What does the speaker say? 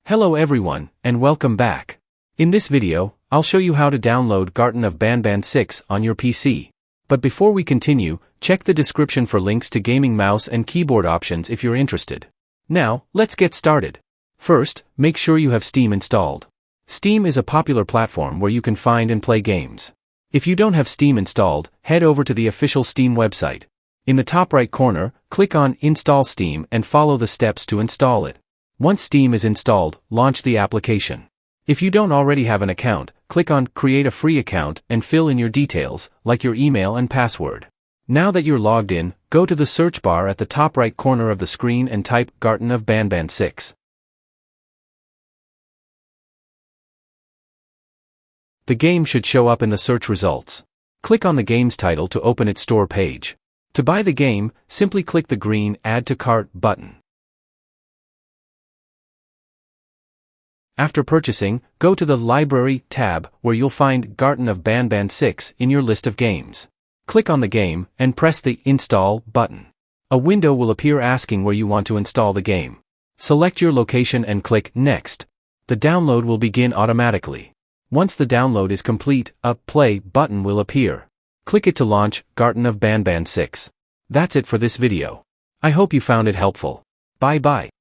Hello everyone, and welcome back. In this video, I'll show you how to download Garten of Banban 6 on your PC. But before we continue, check the description for links to gaming mouse and keyboard options if you're interested. Now, let's get started. First, make sure you have Steam installed. Steam is a popular platform where you can find and play games. If you don't have Steam installed, head over to the official Steam website. In the top right corner, click on Install Steam and follow the steps to install it. Once Steam is installed, launch the application. If you don't already have an account, click on Create a Free Account and fill in your details, like your email and password. Now that you're logged in, go to the search bar at the top right corner of the screen and type Garten of Banban 6. The game should show up in the search results. Click on the game's title to open its store page. To buy the game, simply click the green Add to Cart button. After purchasing, go to the Library tab where you'll find Garten of Banban 6 in your list of games. Click on the game and press the Install button. A window will appear asking where you want to install the game. Select your location and click Next. The download will begin automatically. Once the download is complete, a Play button will appear. Click it to launch Garten of Banban 6. That's it for this video. I hope you found it helpful. Bye bye.